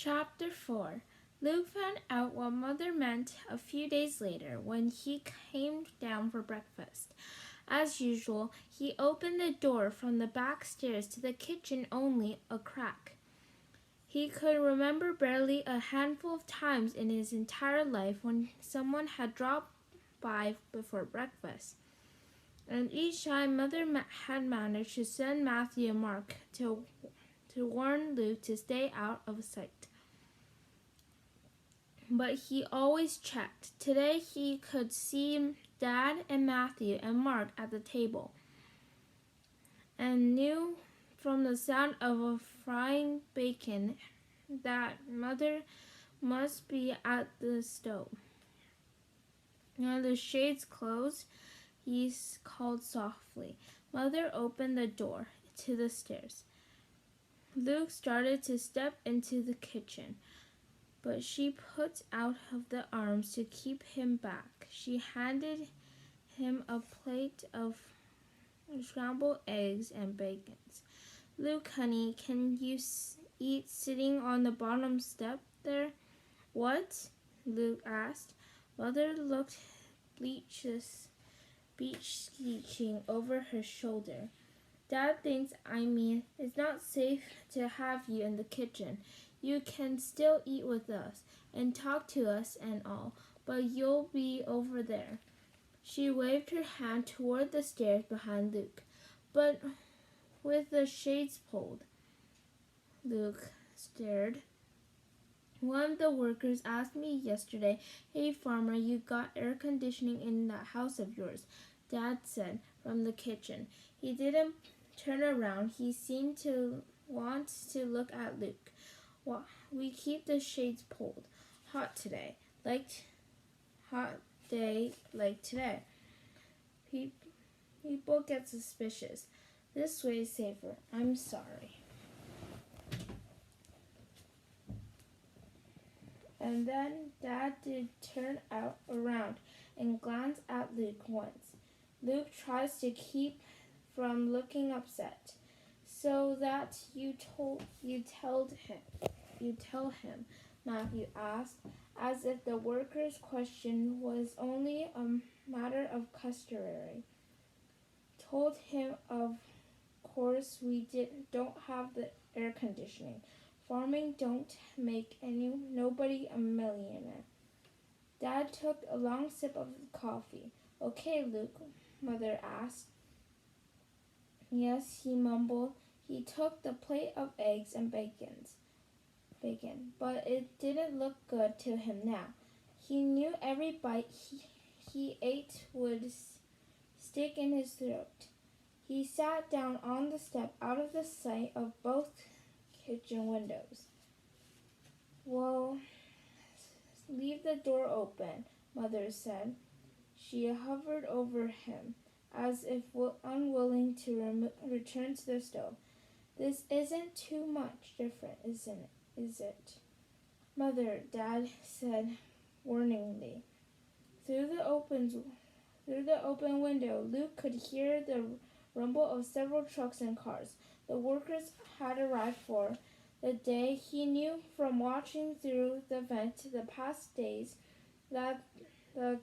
Chapter 4. Luke found out what Mother meant a few days later when he came down for breakfast. As usual, he opened the door from the back stairs to the kitchen only a crack. He could remember barely a handful of times in his entire life when someone had dropped by before breakfast. And each time Mother had managed to send Matthew and Mark to warn Luke to stay out of sight. But he always checked. Today he could see Dad and Matthew and Mark at the table, and knew from the sound of a frying bacon that Mother must be at the stove. When the shades closed, he called softly. Mother opened the door to the stairs. Luke started to step into the kitchen, but she put out of the arms to keep him back. She handed him a plate of scrambled eggs and bacon. Luke, honey, can you eat sitting on the bottom step there? What? Luke asked. Mother looked beseeching over her shoulder. Dad thinks, it's not safe to have you in the kitchen. You can still eat with us and talk to us and all, but you'll be over there. She waved her hand toward the stairs behind Luke. But with the shades pulled. Luke stared. One of the workers asked me yesterday, "Hey, farmer, you got air conditioning in that house of yours?" Dad said from the kitchen. He didn't turn around. He seemed to want to look at Luke. Well, we keep the shades pulled. Hot day like today. People get suspicious. This way is safer. I'm sorry. And then Dad did turn around and glance at Luke once. Luke tries to keep from looking upset. So that you tell him, Matthew asked, as if the worker's question was only a matter of customary. Told him, of course we don't have the air conditioning. Farming don't make nobody a millionaire. Dad took a long sip of coffee. Okay, Luke, Mother asked. Yes, he mumbled. He took the plate of eggs and bacon, but it didn't look good to him now. He knew every bite he ate would stick in his throat. He sat down on the step out of the sight of both kitchen windows. Well, leave the door open, Mother said. She hovered over him, as if unwilling to return to the stove. This isn't too much different, is it? Mother, Dad said warningly. Through the open window, Luke could hear the rumble of several trucks and cars. The workers had arrived for the day. He knew from watching through the vent the past days that the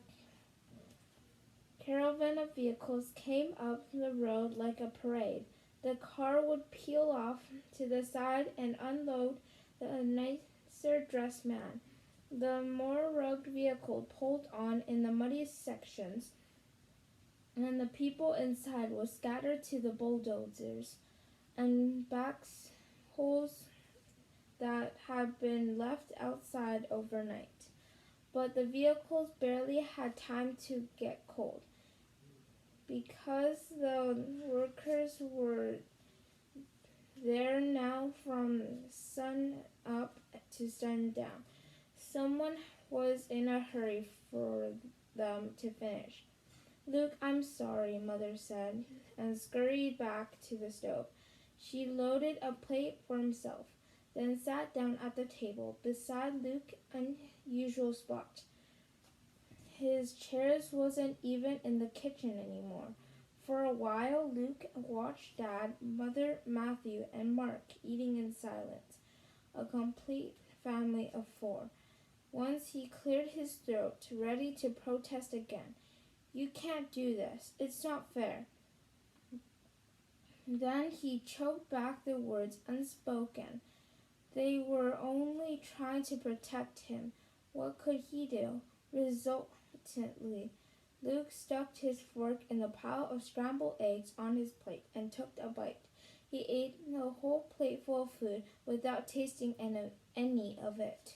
caravan of vehicles came up the road like a parade. The car would peel off to the side and unload the nicer dressed man. The more rugged vehicle pulled on in the muddiest sections, and the people inside were scattered to the bulldozers and backhoes that had been left outside overnight. But the vehicles barely had time to get cold, because the workers were there now from sun up to sundown. Someone was in a hurry for them to finish. Luke, I'm sorry, Mother said, and scurried back to the stove. She loaded a plate for himself, then sat down at the table beside Luke's unusual spot. His chairs wasn't even in the kitchen anymore. For a while, Luke watched Dad, Mother, Matthew, and Mark eating in silence, a complete family of 4. Once he cleared his throat, ready to protest again. "You can't do this. It's not fair." Then he choked back the words unspoken. They were only trying to protect him. What could he do? Reluctantly, Luke stuck his fork in the pile of scrambled eggs on his plate and took a bite. He ate the whole plateful of food without tasting any of it.